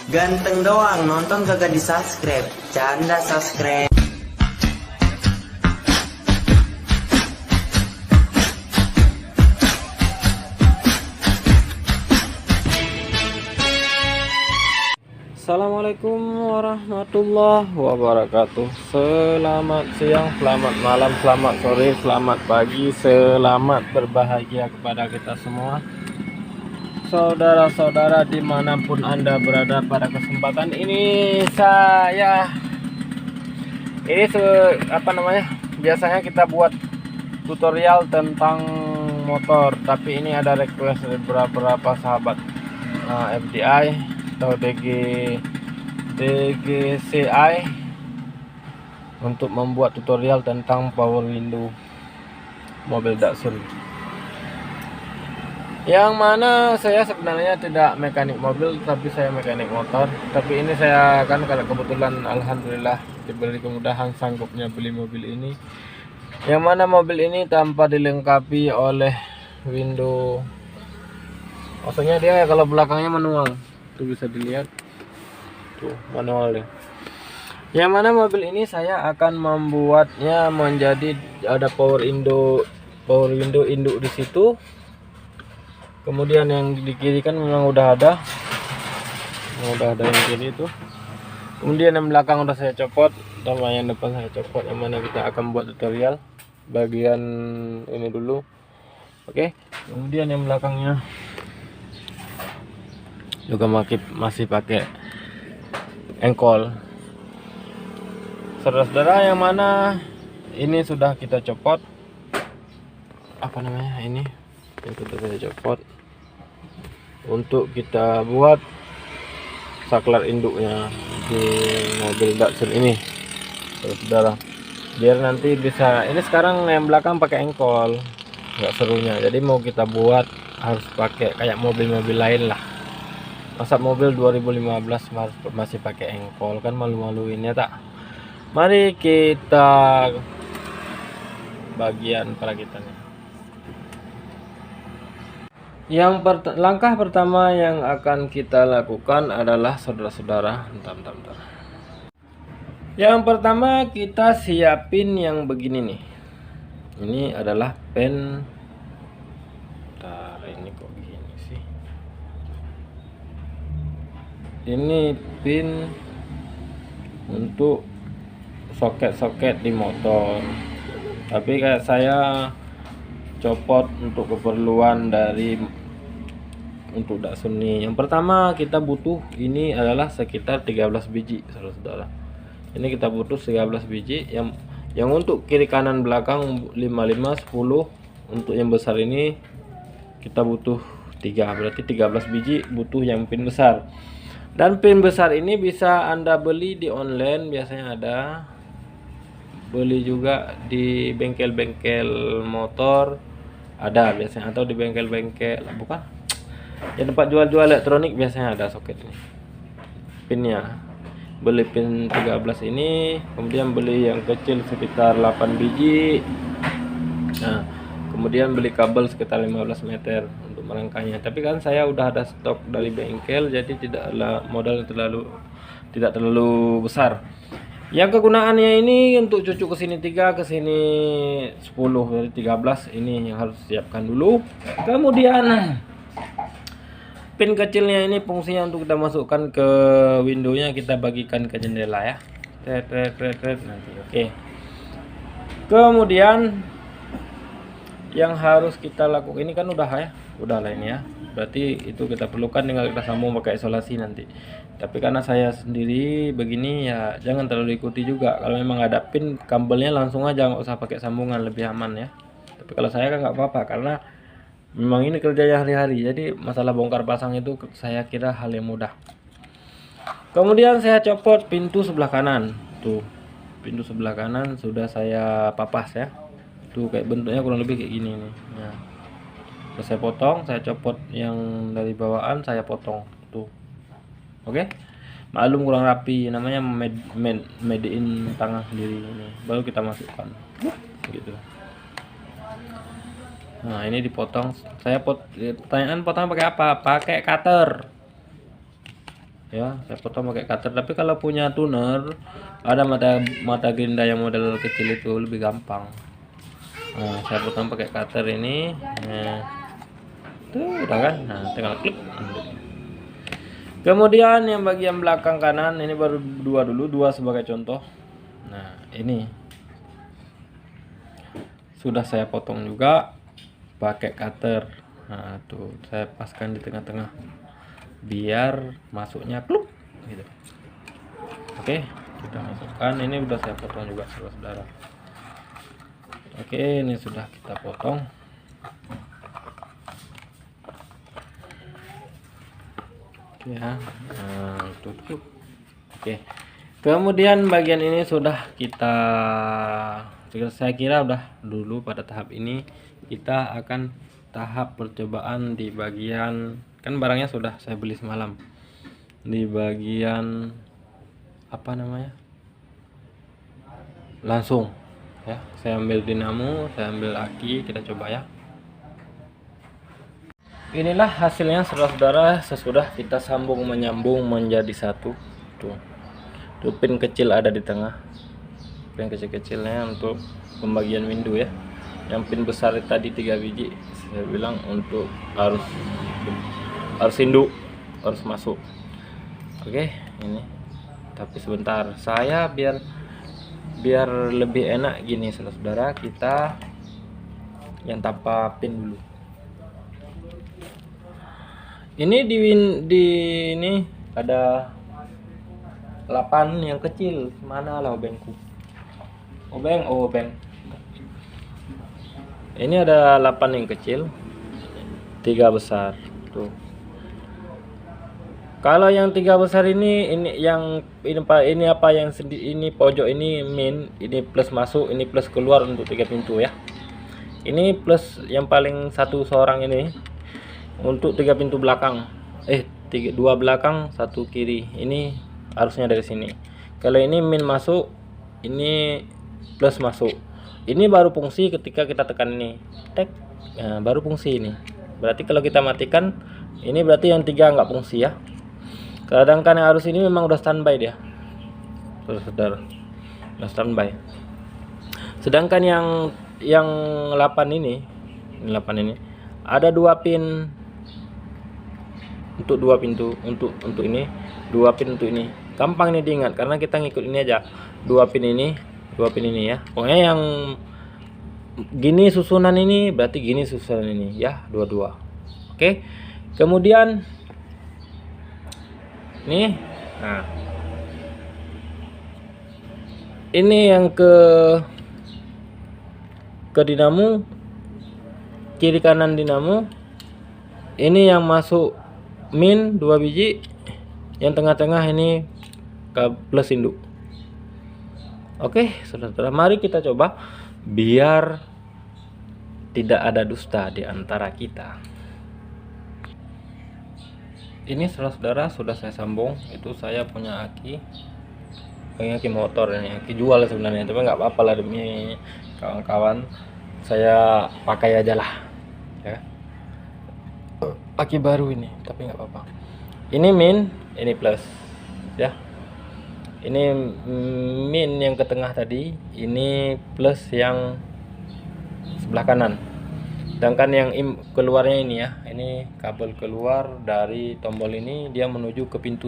Ganteng doang, nonton kagak di subscribe. Canda subscribe. Assalamualaikum warahmatullahi wabarakatuh. Selamat siang, selamat malam, selamat sore, selamat pagi, selamat berbahagia kepada kita semua, saudara-saudara dimanapun Anda berada. Pada kesempatan ini biasanya kita buat tutorial tentang motor, tapi ini ada request dari beberapa sahabat FDI atau DGCI untuk membuat tutorial tentang power window mobil Datsun, yang mana saya sebenarnya tidak mekanik mobil, tapi saya mekanik motor. Tapi ini saya kan kalau kebetulan alhamdulillah diberi kemudahan sanggupnya beli mobil ini, yang mana mobil ini tanpa dilengkapi oleh window. Maksudnya dia kalau belakangnya manual, tuh bisa dilihat tuh manualnya. Yang mana mobil ini saya akan membuatnya menjadi ada power window induk di situ. Kemudian yang di kiri kan memang udah ada yang kiri itu. Kemudian yang belakang udah saya copot, sama yang depan saya copot. Yang mana kita akan buat tutorial bagian ini dulu. Oke. Kemudian yang belakangnya juga masih pakai engkol, saudara-saudara, yang mana ini sudah kita copot ini sudah saya copot untuk kita buat saklar induknya di mobil Datsun ini, saudara, biar nanti bisa. Ini sekarang yang belakang pakai engkol, nggak serunya, jadi mau kita buat harus pakai kayak mobil-mobil lain lah. Masa mobil 2015 masih pakai engkol, kan malu-maluin ya tak? Mari kita bagian perakitannya. Langkah pertama yang akan kita lakukan adalah, saudara-saudara, bentar. Yang pertama kita siapin yang begini nih. Ini adalah pen. Ini kok gini sih? Ini pin untuk soket-soket di motor, tapi kayak saya copot untuk keperluan untuk Datsun ini. Yang pertama kita butuh ini adalah sekitar 13 biji, saudara-saudara. Ini kita butuh 13 biji. Yang untuk kiri kanan belakang 55 10. Untuk yang besar ini kita butuh 3, berarti 13 biji butuh yang pin besar. Dan pin besar ini bisa Anda beli di online, biasanya ada. Beli juga di bengkel-bengkel motor ada biasanya, atau di bengkel-bengkel ya tempat jual-jual elektronik biasanya ada soket ini. Pinnya beli pin 13 ini, kemudian beli yang kecil sekitar 8 biji. Nah, kemudian beli kabel sekitar 15 meter untuk merangkainya. Tapi kan saya udah ada stok dari bengkel, jadi modal tidak terlalu besar. Yang kegunaannya ini untuk cucuk ke sini 3, ke sini 10, dari 13 ini yang harus siapkan dulu. Kemudian pin kecilnya ini fungsinya untuk kita masukkan ke windownya, kita bagikan ke jendela ya. Nanti oke. Kemudian yang harus kita lakukan ini kan udah lah ini ya. Berarti itu kita perlukan, tinggal kita sambung pakai isolasi nanti. Tapi karena saya sendiri begini ya, jangan terlalu ikuti juga. Kalau memang ada pin, kabelnya langsung aja, nggak usah pakai sambungan, lebih aman ya. Tapi kalau saya kan nggak apa-apa, karena memang ini kerjanya hari-hari. Jadi masalah bongkar pasang itu saya kira hal yang mudah. Kemudian saya copot pintu sebelah kanan. Tuh, pintu sebelah kanan sudah saya papas ya. Tuh kayak bentuknya kurang lebih kayak gini nih. Nah, saya potong, saya copot yang dari bawaan, saya potong tuh. Oke. Maklum kurang rapi, namanya made in tangan sendiri ini. Baru kita masukkan. Gitu. Nah, ini dipotong. Pertanyaan potong pakai apa? Pakai cutter. ya, saya potong pakai cutter. Tapi kalau punya tuner, ada mata gerinda yang model kecil itu lebih gampang. Nah, saya potong pakai cutter ini. Nah, tuh udah kan. Nah, tinggal klik. Kemudian yang bagian belakang kanan ini baru dua sebagai contoh. Nah, ini sudah saya potong juga pakai cutter. Nah, tuh saya paskan di tengah-tengah biar masuknya kluk gitu. Oke, kita masukkan. Ini udah saya potong juga, saudara. Oke, ini sudah kita potong. Oke ya, nah, tutup. Oke, kemudian bagian ini sudah saya kira udah dulu. Pada tahap ini kita akan tahap percobaan di bagian, kan barangnya sudah saya beli semalam, di bagian apa namanya, langsung ya. Saya ambil dinamo, saya ambil aki, kita coba ya. Inilah hasilnya, saudara-saudara, sesudah kita sambung menyambung menjadi satu. Tuh pin kecil ada di tengah, pin kecil-kecilnya untuk pembagian window ya. Yang pin besar tadi 3 biji saya bilang untuk harus induk, harus masuk. Oke, ini tapi sebentar, saya biar lebih enak gini, saudara-saudara, kita yang tanpa pin dulu. Ini di ini ada 8 yang kecil. Mana lah obengku? Obeng. Ini ada 8 yang kecil, 3 besar. Tuh. Kalau yang 3 besar ini apa yang ini pojok ini min, ini plus masuk, ini plus keluar untuk 3 pintu ya. Ini plus yang paling satu seorang ini untuk 3 pintu belakang. 2 belakang, 1 kiri. Ini harusnya dari sini. Kalau ini min masuk, ini plus masuk. Ini baru fungsi ketika kita tekan ini. Tek. Nah, baru fungsi ini. Berarti kalau kita matikan, ini berarti yang 3 nggak fungsi ya. Kadang-kadang yang harus ini memang udah standby dia. Saudara. Udah standby. Sedangkan yang 8 ini ada 2 pin untuk 2 pintu, untuk ini 2 pin untuk ini. Gampang ini diingat karena kita ngikut ini aja. 2 pin ini ya. Pokoknya yang gini susunan ini berarti gini susunan ini ya, 2. Oke. Kemudian nih, nah ini yang ke dinamo, kiri kanan dinamo. Ini yang masuk min 2 biji, yang tengah-tengah ini plus induk. Oke, saudara, mari kita coba biar tidak ada dusta di antara kita. Ini saudara sudah saya sambung. Itu saya punya aki, aki motor ini, aki jual sebenarnya, tapi nggak apa-apa lah demi kawan-kawan, saya pakai aja lah ya. Aki baru ini, tapi nggak apa-apa. Ini min, ini plus ya. Ini min yang ke tengah tadi, ini plus yang sebelah kanan. Sedangkan yang keluarnya ini ya, ini kabel keluar dari tombol ini, dia menuju ke pintu